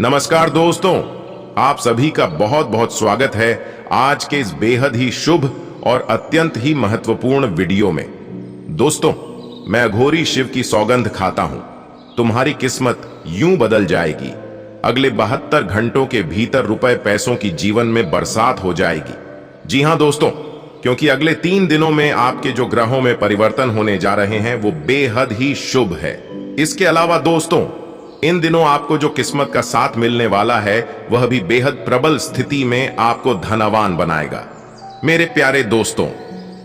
नमस्कार दोस्तों, आप सभी का बहुत बहुत स्वागत है आज के इस बेहद ही शुभ और अत्यंत ही महत्वपूर्ण वीडियो में। दोस्तों, मैं अघोरी शिव की सौगंध खाता हूं, तुम्हारी किस्मत यूं बदल जाएगी। अगले 72 घंटों के भीतर रुपए पैसों की जीवन में बरसात हो जाएगी। जी हां दोस्तों, क्योंकि अगले 3 दिनों में आपके जो ग्रहों में परिवर्तन होने जा रहे हैं वो बेहद ही शुभ है। इसके अलावा दोस्तों, इन दिनों आपको जो किस्मत का साथ मिलने वाला है वह भी बेहद प्रबल स्थिति में आपको धनवान बनाएगा। मेरे प्यारे दोस्तों,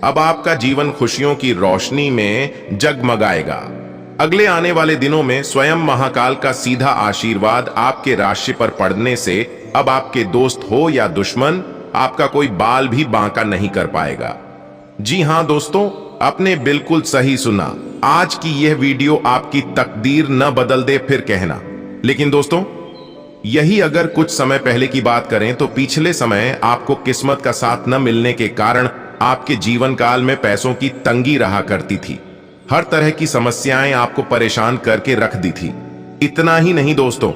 अब आपका जीवन खुशियों की रोशनी में जगमगाएगा। अगले आने वाले दिनों में स्वयं महाकाल का सीधा आशीर्वाद आपके राशि पर पड़ने से अब आपके दोस्त हो या दुश्मन, आपका कोई बाल भी बांका नहीं कर पाएगा। जी हां दोस्तों, आपने बिल्कुल सही सुना। आज की यह वीडियो आपकी तकदीर न बदल दे फिर कहना। लेकिन दोस्तों, यही अगर कुछ समय पहले की बात करें तो पिछले समय आपको किस्मत का साथ न मिलने के कारण आपके जीवन काल में पैसों की तंगी रहा करती थी। हर तरह की समस्याएं आपको परेशान करके रख दी थी। इतना ही नहीं दोस्तों,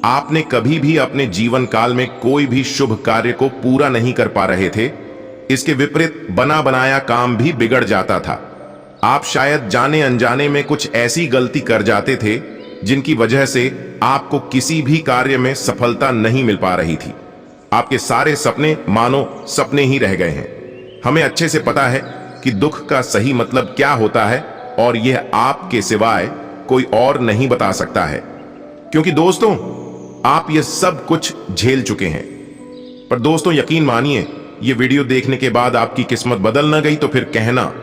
आपने कभी भी अपने जीवन काल में कोई भी शुभ कार्य को पूरा नहीं कर पा रहे थे। इसके विपरीत बना बनाया काम भी बिगड़ जाता था। आप शायद जाने अनजाने में कुछ ऐसी गलती कर जाते थे जिनकी वजह से आपको किसी भी कार्य में सफलता नहीं मिल पा रही थी। आपके सारे सपने मानो सपने ही रह गए हैं। हमें अच्छे से पता है कि दुख का सही मतलब क्या होता है और यह आपके सिवाय कोई और नहीं बता सकता है, क्योंकि दोस्तों आप यह सब कुछ झेल चुके हैं। पर दोस्तों यकीन मानिए, ये वीडियो देखने के बाद आपकी किस्मत बदल न गई तो फिर कहना।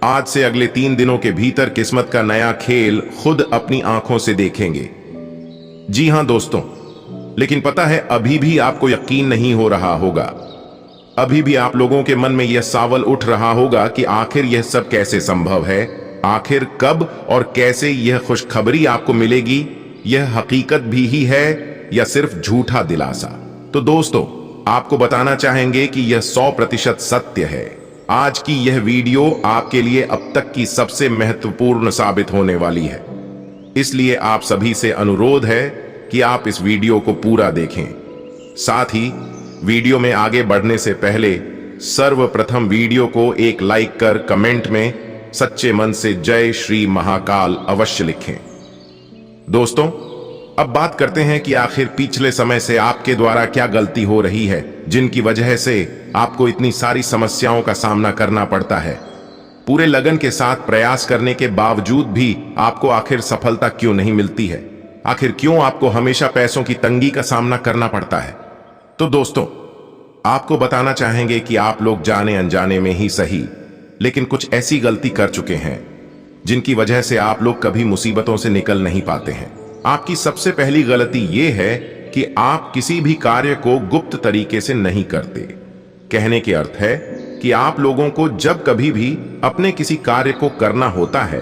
आज से अगले 3 दिनों के भीतर किस्मत का नया खेल खुद अपनी आंखों से देखेंगे। जी हां दोस्तों, लेकिन पता है अभी भी आपको यकीन नहीं हो रहा होगा। अभी भी आप लोगों के मन में यह सवाल उठ रहा होगा कि आखिर यह सब कैसे संभव है, आखिर कब और कैसे यह खुशखबरी आपको मिलेगी, यह हकीकत भी ही है या सिर्फ झूठा दिलासा। तो दोस्तों, आपको बताना चाहेंगे कि यह 100% सत्य है। आज की यह वीडियो आपके लिए अब तक की सबसे महत्वपूर्ण साबित होने वाली है, इसलिए आप सभी से अनुरोध है कि आप इस वीडियो को पूरा देखें। साथ ही वीडियो में आगे बढ़ने से पहले सर्वप्रथम वीडियो को एक लाइक कर कमेंट में सच्चे मन से जय श्री महाकाल अवश्य लिखें। दोस्तों, अब बात करते हैं कि आखिर पिछले समय से आपके द्वारा क्या गलती हो रही है जिनकी वजह से आपको इतनी सारी समस्याओं का सामना करना पड़ता है। पूरे लगन के साथ प्रयास करने के बावजूद भी आपको आखिर सफलता क्यों नहीं मिलती है? आखिर क्यों आपको हमेशा पैसों की तंगी का सामना करना पड़ता है? तो दोस्तों, आपको बताना चाहेंगे कि आप लोग जाने अनजाने में ही सही, लेकिन कुछ ऐसी गलती कर चुके हैं जिनकी वजह से आप लोग कभी मुसीबतों से निकल नहीं पाते हैं। आपकी सबसे पहली गलती यह है कि आप किसी भी कार्य को गुप्त तरीके से नहीं करते। कहने के अर्थ है कि आप लोगों को जब कभी भी अपने किसी कार्य को करना होता है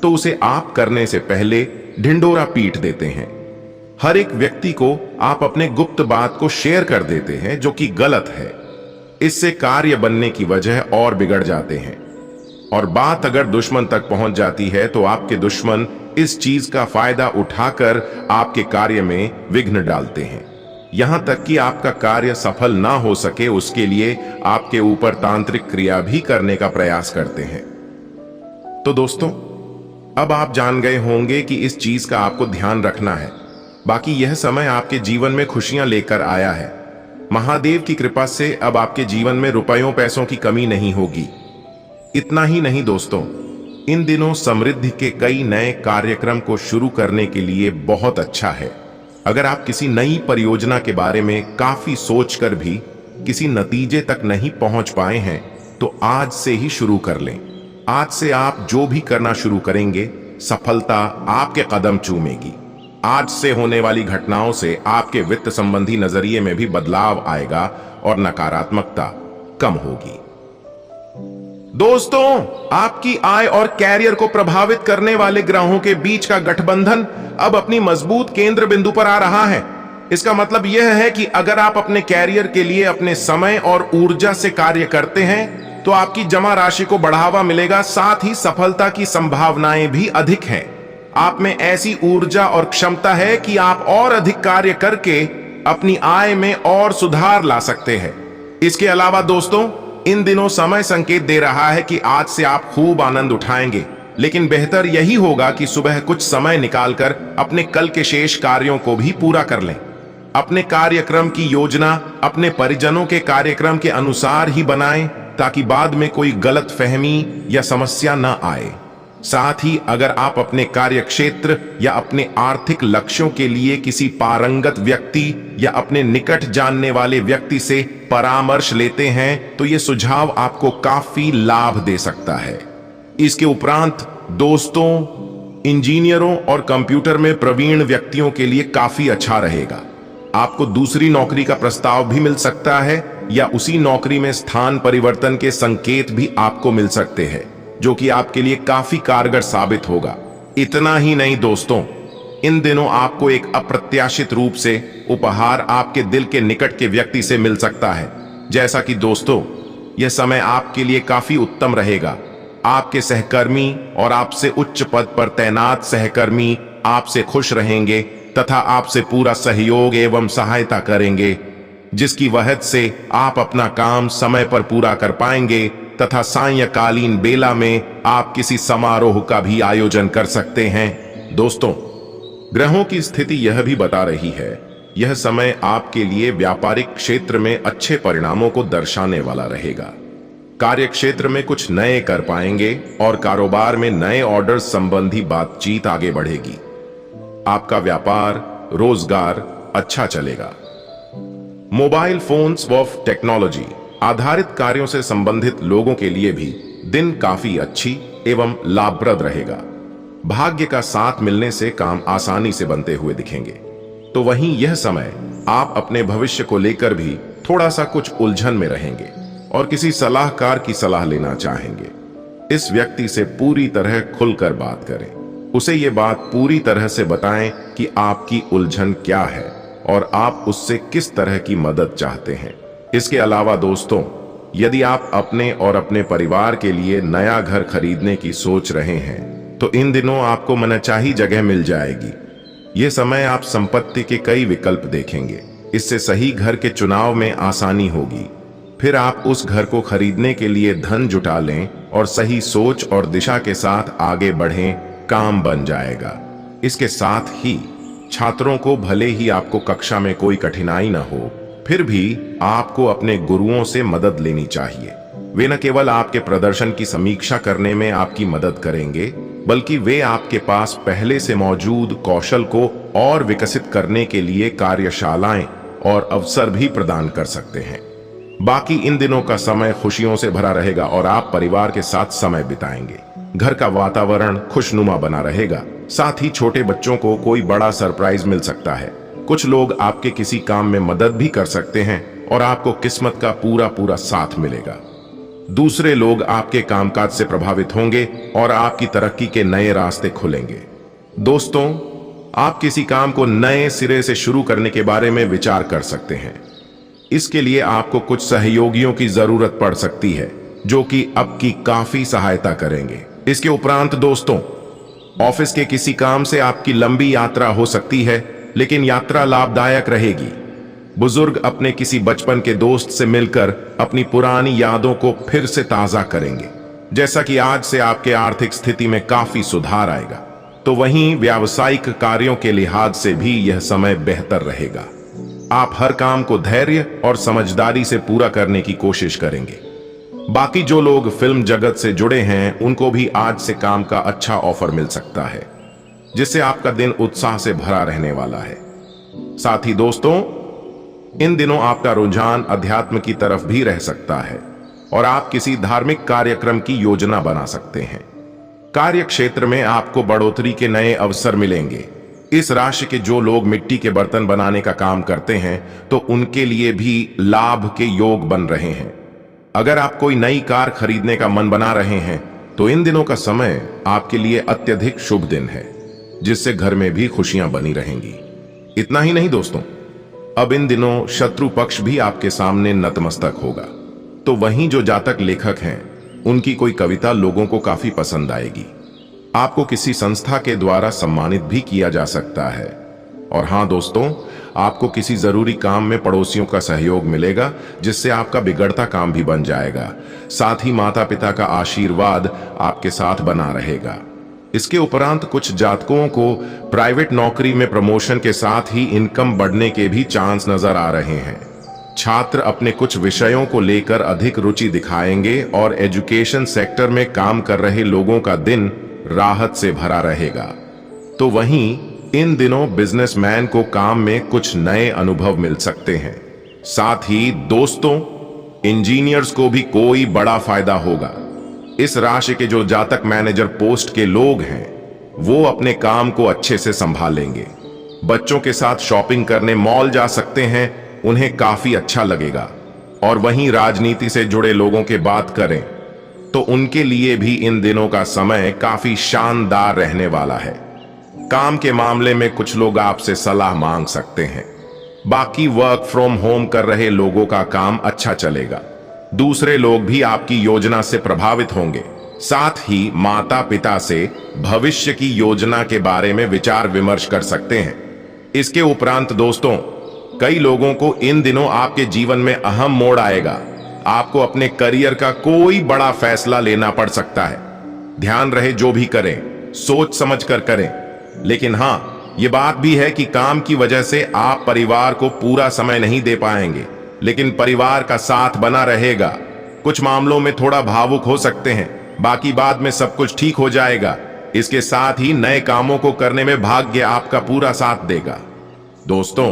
तो उसे आप करने से पहले ढिंढोरा पीट देते हैं। हर एक व्यक्ति को आप अपने गुप्त बात को शेयर कर देते हैं, जो कि गलत है। इससे कार्य बनने की वजह और बिगड़ जाते हैं और बात अगर दुश्मन तक पहुंच जाती है तो आपके दुश्मन इस चीज का फायदा उठाकर आपके कार्य में विघ्न डालते हैं। यहां तक कि आपका कार्य सफल ना हो सके उसके लिए आपके ऊपर तांत्रिक क्रिया भी करने का प्रयास करते हैं। तो दोस्तों, अब आप जान गए होंगे कि इस चीज का आपको ध्यान रखना है। बाकी यह समय आपके जीवन में खुशियां लेकर आया है। महादेव की कृपा से अब आपके जीवन में रुपयों पैसों की कमी नहीं होगी। इतना ही नहीं दोस्तों, इन दिनों समृद्धि के कई नए कार्यक्रम को शुरू करने के लिए बहुत अच्छा है। अगर आप किसी नई परियोजना के बारे में काफी सोचकर भी किसी नतीजे तक नहीं पहुंच पाए हैं तो आज से ही शुरू कर लें। आज से आप जो भी करना शुरू करेंगे, सफलता आपके कदम चूमेगी। आज से होने वाली घटनाओं से आपके वित्त संबंधी नजरिए में भी बदलाव आएगा और नकारात्मकता कम होगी। दोस्तों, आपकी आय और कैरियर को प्रभावित करने वाले ग्रहों के बीच का गठबंधन अब अपनी मजबूत केंद्र बिंदु पर आ रहा है। इसका मतलब यह है कि अगर आप अपने कैरियर के लिए अपने समय और ऊर्जा से कार्य करते हैं तो आपकी जमा राशि को बढ़ावा मिलेगा, साथ ही सफलता की संभावनाएं भी अधिक हैं। आप में ऐसी ऊर्जा और क्षमता है कि आप और अधिक कार्य करके अपनी आय में और सुधार ला सकते हैं। इसके अलावा दोस्तों, इन दिनों समय संकेत दे रहा है कि आज से आप खूब आनंद उठाएंगे, लेकिन बेहतर यही होगा कि सुबह कुछ समय निकालकर अपने कल के शेष कार्यों को भी पूरा कर लें। अपने कार्यक्रम की योजना अपने परिजनों के कार्यक्रम के अनुसार ही बनाएं, ताकि बाद में कोई गलतफहमी या समस्या न आए। साथ ही अगर आप अपने कार्य क्षेत्र या अपने आर्थिक लक्ष्यों के लिए किसी पारंगत व्यक्ति या अपने निकट जानने वाले व्यक्ति से परामर्श लेते हैं, तो ये सुझाव आपको काफी लाभ दे सकता है। इसके उपरांत दोस्तों, इंजीनियरों और कंप्यूटर में प्रवीण व्यक्तियों के लिए काफी अच्छा रहेगा। आपको दूसरी नौकरी का प्रस्ताव भी मिल सकता है या उसी नौकरी में स्थान परिवर्तन के संकेत भी आपको मिल सकते हैं, जो कि आपके लिए काफी कारगर साबित होगा। इतना ही नहीं दोस्तों, इन दिनों आपको एक अप्रत्याशित रूप से उपहार आपके दिल के निकट के व्यक्ति से मिल सकता है। जैसा कि दोस्तों, यह समय आपके लिए काफी उत्तम रहेगा। आपके सहकर्मी और आपसे उच्च पद पर तैनात सहकर्मी आपसे खुश रहेंगे तथा आपसे पूरा सहयोग एवं सहायता करेंगे, जिसकी वजह से आप अपना काम समय पर पूरा कर पाएंगे तथा सायंकालीन बेला में आप किसी समारोह का भी आयोजन कर सकते हैं। दोस्तों, ग्रहों की स्थिति यह भी बता रही है, यह समय आपके लिए व्यापारिक क्षेत्र में अच्छे परिणामों को दर्शाने वाला रहेगा। कार्य क्षेत्र में कुछ नए कर पाएंगे और कारोबार में नए ऑर्डर संबंधी बातचीत आगे बढ़ेगी। आपका व्यापार रोजगार अच्छा चलेगा। मोबाइल फोन्स व टेक्नोलॉजी आधारित कार्यों से संबंधित लोगों के लिए भी दिन काफी अच्छी एवं लाभप्रद रहेगा। भाग्य का साथ मिलने से काम आसानी से बनते हुए दिखेंगे। तो वहीं यह समय आप अपने भविष्य को लेकर भी थोड़ा सा कुछ उलझन में रहेंगे और किसी सलाहकार की सलाह लेना चाहेंगे। इस व्यक्ति से पूरी तरह खुलकर बात करें। उसे ये बात पूरी तरह से बताएं कि आपकी उलझन क्या है और आप उससे किस तरह की मदद चाहते हैं। इसके अलावा दोस्तों, यदि आप अपने और अपने परिवार के लिए नया घर खरीदने की सोच रहे हैं, तो इन दिनों आपको मनचाही जगह मिल जाएगी। यह समय आप संपत्ति के कई विकल्प देखेंगे। इससे सही घर के चुनाव में आसानी होगी। फिर आप उस घर को खरीदने के लिए धन जुटा लें और सही सोच और दिशा के साथ आगे बढ़ें, काम बन जाएगा। इसके साथ ही छात्रों को भले ही आपको कक्षा में कोई कठिनाई न हो, फिर भी आपको अपने गुरुओं से मदद लेनी चाहिए। वे न केवल आपके प्रदर्शन की समीक्षा करने में आपकी मदद करेंगे, बल्कि वे आपके पास पहले से मौजूद कौशल को और विकसित करने के लिए कार्यशालाएं और अवसर भी प्रदान कर सकते हैं। बाकी इन दिनों का समय खुशियों से भरा रहेगा और आप परिवार के साथ समय बिताएंगे। घर का वातावरण खुशनुमा बना रहेगा। साथ ही छोटे बच्चों को कोई बड़ा सरप्राइज मिल सकता है। कुछ लोग आपके किसी काम में मदद भी कर सकते हैं और आपको किस्मत का पूरा साथ मिलेगा। दूसरे लोग आपके कामकाज से प्रभावित होंगे और आपकी तरक्की के नए रास्ते खुलेंगे। दोस्तों, आप किसी काम को नए सिरे से शुरू करने के बारे में विचार कर सकते हैं। इसके लिए आपको कुछ सहयोगियों की जरूरत पड़ सकती है, जो कि आपकी काफी सहायता करेंगे। इसके उपरांत दोस्तों, ऑफिस के किसी काम से आपकी लंबी यात्रा हो सकती है, लेकिन यात्रा लाभदायक रहेगी। बुजुर्ग अपने किसी बचपन के दोस्त से मिलकर अपनी पुरानी यादों को फिर से ताजा करेंगे। जैसा कि आज से आपके आर्थिक स्थिति में काफी सुधार आएगा, तो वहीं व्यावसायिक कार्यों के लिहाज से भी यह समय बेहतर रहेगा। आप हर काम को धैर्य और समझदारी से पूरा करने की कोशिश करेंगे। बाकी जो लोग फिल्म जगत से जुड़े हैं, उनको भी आज से काम का अच्छा ऑफर मिल सकता है, जिससे आपका दिन उत्साह से भरा रहने वाला है। साथ ही दोस्तों, इन दिनों आपका रुझान अध्यात्म की तरफ भी रह सकता है और आप किसी धार्मिक कार्यक्रम की योजना बना सकते हैं। कार्य क्षेत्र में आपको बढ़ोतरी के नए अवसर मिलेंगे। इस राशि के जो लोग मिट्टी के बर्तन बनाने का काम करते हैं, तो उनके लिए भी लाभ के योग बन रहे हैं। अगर आप कोई नई कार खरीदने का मन बना रहे हैं, तो इन दिनों का समय आपके लिए अत्यधिक शुभ दिन है, जिससे घर में भी खुशियां बनी रहेंगी। इतना ही नहीं दोस्तों, अब इन दिनों शत्रु पक्ष भी आपके सामने नतमस्तक होगा। तो वहीं जो जातक लेखक हैं, उनकी कोई कविता लोगों को काफी पसंद आएगी। आपको किसी संस्था के द्वारा सम्मानित भी किया जा सकता है। और हाँ दोस्तों, आपको किसी जरूरी काम में पड़ोसियों का सहयोग मिलेगा, जिससे आपका बिगड़ता काम भी बन जाएगा। साथ ही माता पिता का आशीर्वाद आपके साथ बना रहेगा। इसके उपरांत कुछ जातकों को प्राइवेट नौकरी में प्रमोशन के साथ ही इनकम बढ़ने के भी चांस नजर आ रहे हैं। छात्र अपने कुछ विषयों को लेकर अधिक रुचि दिखाएंगे और एजुकेशन सेक्टर में काम कर रहे लोगों का दिन राहत से भरा रहेगा। तो वहीं इन दिनों बिजनेसमैन को काम में कुछ नए अनुभव मिल सकते हैं। साथ ही दोस्तों, इंजीनियर्स को भी कोई बड़ा फायदा होगा। इस राशि के जो जातक मैनेजर पोस्ट के लोग हैं, वो अपने काम को अच्छे से संभालेंगे। बच्चों के साथ शॉपिंग करने मॉल जा सकते हैं, उन्हें काफी अच्छा लगेगा। और वहीं राजनीति से जुड़े लोगों की बात करें तो उनके लिए भी इन दिनों का समय काफी शानदार रहने वाला है। काम के मामले में कुछ लोग आपसे सलाह मांग सकते हैं। बाकी वर्क फ्रॉम होम कर रहे लोगों का काम अच्छा चलेगा। दूसरे लोग भी आपकी योजना से प्रभावित होंगे। साथ ही माता पिता से भविष्य की योजना के बारे में विचार विमर्श कर सकते हैं। इसके उपरांत दोस्तों, कई लोगों को इन दिनों आपके जीवन में अहम मोड़ आएगा। आपको अपने करियर का कोई बड़ा फैसला लेना पड़ सकता है। ध्यान रहे, जो भी करें सोच समझ कर करें। लेकिन हां, यह बात भी है कि काम की वजह से आप परिवार को पूरा समय नहीं दे पाएंगे, लेकिन परिवार का साथ बना रहेगा। कुछ मामलों में थोड़ा भावुक हो सकते हैं, बाकी बाद में सब कुछ ठीक हो जाएगा। इसके साथ ही नए कामों को करने में भाग्य आपका पूरा साथ देगा। दोस्तों,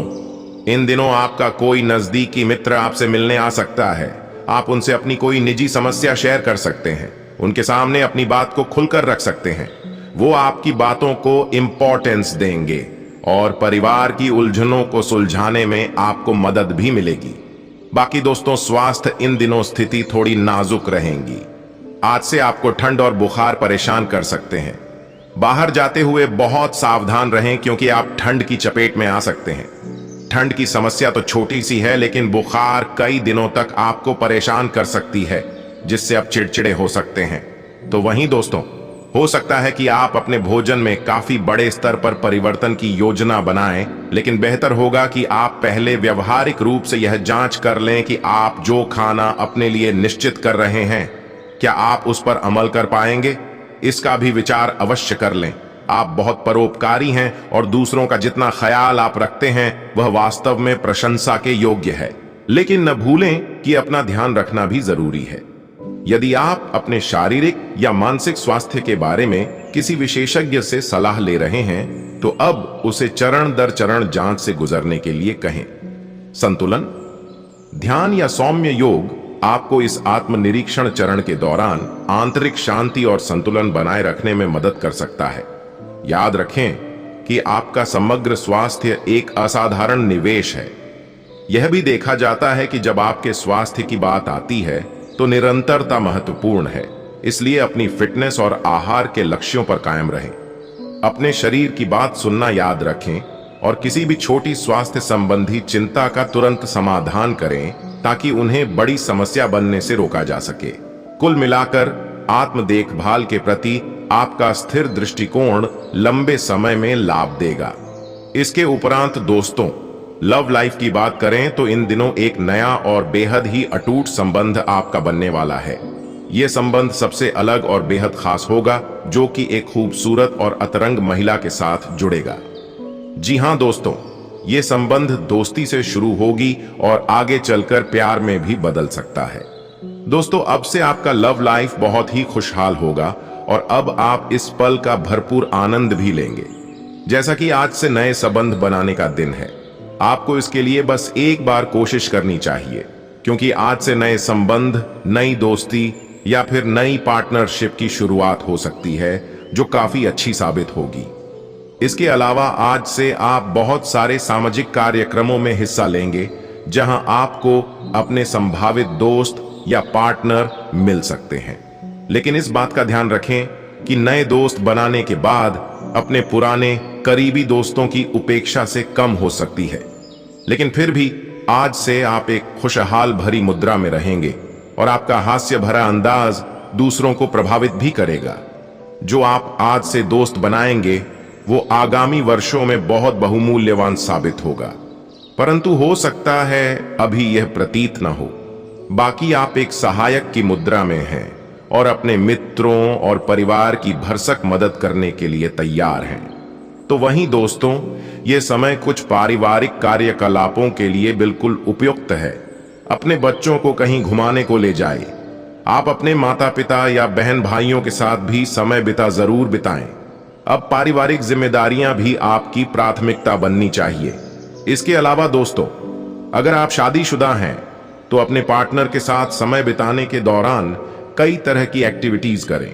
इन दिनों आपका कोई नजदीकी मित्र आपसे मिलने आ सकता है। आप उनसे अपनी कोई निजी समस्या शेयर कर सकते हैं। उनके सामने अपनी बात को खुलकर रख सकते हैं। वो आपकी बातों को इंपॉर्टेंस देंगे और परिवार की उलझनों को सुलझाने में आपको मदद भी मिलेगी। बाकी दोस्तों, स्वास्थ्य इन दिनों स्थिति थोड़ी नाजुक रहेंगी। आज से आपको ठंड और बुखार परेशान कर सकते हैं। बाहर जाते हुए बहुत सावधान रहें, क्योंकि आप ठंड की चपेट में आ सकते हैं। ठंड की समस्या तो छोटी सी है, लेकिन बुखार कई दिनों तक आपको परेशान कर सकती है, जिससे आप चिड़चिड़े हो सकते हैं। तो वहीं दोस्तों, हो सकता है कि आप अपने भोजन में काफी बड़े स्तर पर परिवर्तन की योजना बनाएं, लेकिन बेहतर होगा कि आप पहले व्यवहारिक रूप से यह जांच कर लें कि आप जो खाना अपने लिए निश्चित कर रहे हैं, क्या आप उस पर अमल कर पाएंगे। इसका भी विचार अवश्य कर लें। आप बहुत परोपकारी हैं और दूसरों का जितना ख्याल आप रखते हैं वह वास्तव में प्रशंसा के योग्य है। लेकिन न भूलें कि अपना ध्यान रखना भी जरूरी है। यदि आप अपने शारीरिक या मानसिक स्वास्थ्य के बारे में किसी विशेषज्ञ से सलाह ले रहे हैं, तो अब उसे चरण दर चरण जांच से गुजरने के लिए कहें। संतुलन, ध्यान या सौम्य योग आपको इस आत्मनिरीक्षण चरण के दौरान आंतरिक शांति और संतुलन बनाए रखने में मदद कर सकता है। याद रखें कि आपका समग्र स्वास्थ्य एक असाधारण निवेश है। यह भी देखा जाता है कि जब आपके स्वास्थ्य की बात आती है तो निरंतरता महत्वपूर्ण है। इसलिए अपनी फिटनेस और आहार के लक्ष्यों पर कायम रहें। अपने शरीर की बात सुनना याद रखें और किसी भी छोटी स्वास्थ्य संबंधी चिंता का तुरंत समाधान करें, ताकि उन्हें बड़ी समस्या बनने से रोका जा सके। कुल मिलाकर आत्म देखभाल के प्रति आपका स्थिर दृष्टिकोण लंबे समय में लाभ देगा। इसके उपरांत दोस्तों, लव लाइफ की बात करें तो इन दिनों एक नया और बेहद ही अटूट संबंध आपका बनने वाला है। यह संबंध सबसे अलग और बेहद खास होगा, जो कि एक खूबसूरत और अतरंग महिला के साथ जुड़ेगा। जी हां दोस्तों, यह संबंध दोस्ती से शुरू होगी और आगे चलकर प्यार में भी बदल सकता है। दोस्तों, अब से आपका लव लाइफ बहुत ही खुशहाल होगा और अब आप इस पल का भरपूर आनंद भी लेंगे। जैसा कि आज से नए संबंध बनाने का दिन है, आपको इसके लिए बस एक बार कोशिश करनी चाहिए, क्योंकि आज से नए संबंध, नई दोस्ती या फिर नई पार्टनरशिप की शुरुआत हो सकती है, जो काफी अच्छी साबित होगी। इसके अलावा आज से आप बहुत सारे सामाजिक कार्यक्रमों में हिस्सा लेंगे, जहां आपको अपने संभावित दोस्त या पार्टनर मिल सकते हैं। लेकिन इस बात का ध्यान रखें कि नए दोस्त बनाने के बाद अपने पुराने करीबी दोस्तों की उपेक्षा से कम हो सकती है। लेकिन फिर भी आज से आप एक खुशहाल भरी मुद्रा में रहेंगे और आपका हास्य भरा अंदाज दूसरों को प्रभावित भी करेगा। जो आप आज से दोस्त बनाएंगे वो आगामी वर्षों में बहुत बहुमूल्यवान साबित होगा, परंतु हो सकता है अभी यह प्रतीत न हो। बाकी आप एक सहायक की मुद्रा में हैं और अपने मित्रों और परिवार की भरसक मदद करने के लिए तैयार हैं। तो वहीं दोस्तों, ये समय कुछ पारिवारिक कार्यकलापों के लिए बिल्कुल उपयुक्त है। अपने बच्चों को कहीं घुमाने को ले जाएं। आप अपने माता पिता या बहन भाइयों के साथ भी समय जरूर बिताएं। अब पारिवारिक जिम्मेदारियां भी आपकी प्राथमिकता बननी चाहिए। इसके अलावा दोस्तों, अगर आप शादीशुदा हैं तो अपने पार्टनर के साथ समय बिताने के दौरान कई तरह की एक्टिविटीज करें।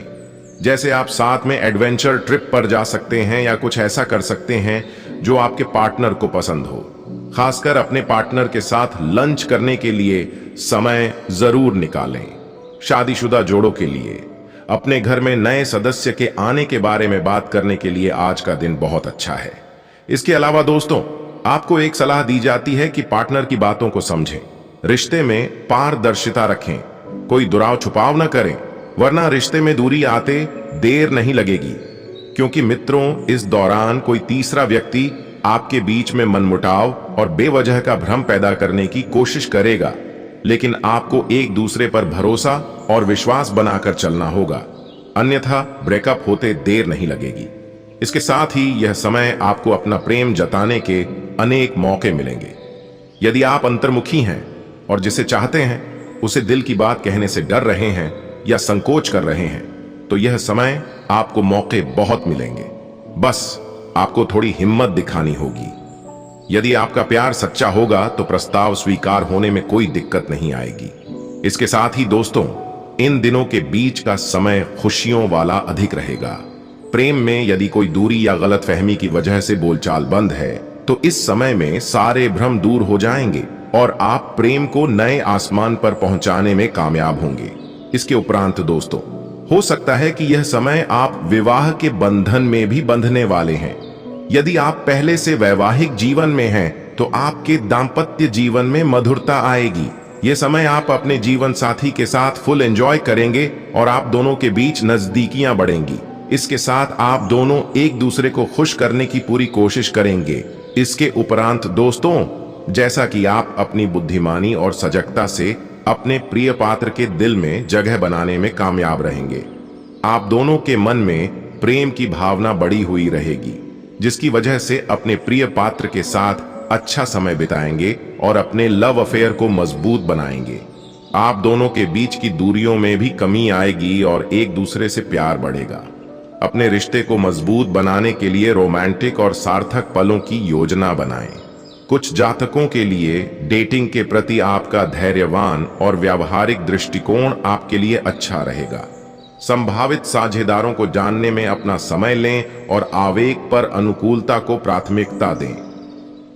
जैसे आप साथ में एडवेंचर ट्रिप पर जा सकते हैं या कुछ ऐसा कर सकते हैं जो आपके पार्टनर को पसंद हो। खासकर अपने पार्टनर के साथ लंच करने के लिए समय जरूर निकालें। शादीशुदा जोड़ों के लिए अपने घर में नए सदस्य के आने के बारे में बात करने के लिए आज का दिन बहुत अच्छा है। इसके अलावा दोस्तों, आपको एक सलाह दी जाती है कि पार्टनर की बातों को समझें। रिश्ते में पारदर्शिता रखें, कोई दुराव छुपाव न करें, वरना रिश्ते में दूरी आते देर नहीं लगेगी। क्योंकि मित्रों, इस दौरान कोई तीसरा व्यक्ति आपके बीच में मनमुटाव और बेवजह का भ्रम पैदा करने की कोशिश करेगा, लेकिन आपको एक दूसरे पर भरोसा और विश्वास बनाकर चलना होगा, अन्यथा ब्रेकअप होते देर नहीं लगेगी। इसके साथ ही यह समय आपको अपना प्रेम जताने के अनेक मौके मिलेंगे। यदि आप अंतर्मुखी हैं और जिसे चाहते हैं उसे दिल की बात कहने से डर रहे हैं या संकोच कर रहे हैं, तो यह समय आपको मौके बहुत मिलेंगे। बस आपको थोड़ी हिम्मत दिखानी होगी। यदि आपका प्यार सच्चा होगा तो प्रस्ताव स्वीकार होने में कोई दिक्कत नहीं आएगी। इसके साथ ही दोस्तों, इन दिनों के बीच का समय खुशियों वाला अधिक रहेगा। प्रेम में यदि कोई दूरी या गलतफहमी की वजह से बोलचाल बंद है तो इस समय में सारे भ्रम दूर हो जाएंगे और आप प्रेम को नए आसमान पर पहुंचाने में कामयाब होंगे। इसके उपरांत दोस्तों, हो सकता है कि यह समय आप विवाह के बंधन में भी बंधने वाले हैं। यदि आप पहले से वैवाहिक जीवन में हैं तो आपके दाम्पत्य जीवन में मधुरता आएगी। यह समय आप अपने जीवन साथी के साथ फुल एंजॉय करेंगे और आप दोनों के बीच नजदीकियां बढ़ेंगी। इसके साथ आप दोनों एक दूसरे को खुश करने की पूरी कोशिश करेंगे। इसके उपरांत दोस्तों, जैसा कि आप अपनी बुद्धिमानी और सजगता से अपने प्रिय पात्र के दिल में जगह बनाने में कामयाब रहेंगे, आप दोनों के मन में प्रेम की भावना बढ़ी हुई रहेगी, जिसकी वजह से अपने प्रिय पात्र के साथ अच्छा समय बिताएंगे और अपने लव अफेयर को मजबूत बनाएंगे। आप दोनों के बीच की दूरियों में भी कमी आएगी और एक दूसरे से प्यार बढ़ेगा। अपने रिश्ते को मजबूत बनाने के लिए रोमांटिक और सार्थक पलों की योजना बनाएं। कुछ जातकों के लिए डेटिंग के प्रति आपका धैर्यवान और व्यावहारिक दृष्टिकोण आपके लिए अच्छा रहेगा। संभावित साझेदारों को जानने में अपना समय लें और आवेग पर अनुकूलता को प्राथमिकता दें।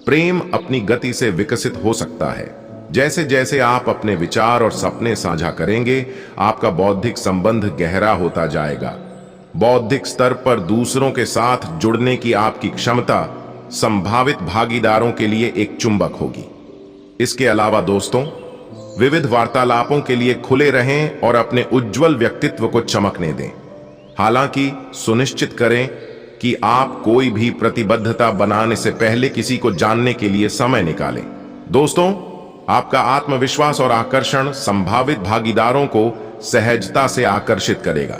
प्रेम अपनी गति से विकसित हो सकता है। जैसे जैसे आप अपने विचार और सपने साझा करेंगे, आपका बौद्धिक संबंध गहरा होता जाएगा। बौद्धिक स्तर पर दूसरों के साथ जुड़ने की आपकी क्षमता संभावित भागीदारों के लिए एक चुंबक होगी। इसके अलावा दोस्तों, विविध वार्तालापों के लिए खुले रहें और अपने उज्जवल व्यक्तित्व को चमकने दें। हालांकि सुनिश्चित करें कि आप कोई भी प्रतिबद्धता बनाने से पहले किसी को जानने के लिए समय निकालें। दोस्तों, आपका आत्मविश्वास और आकर्षण संभावित भागीदारों को सहजता से आकर्षित करेगा।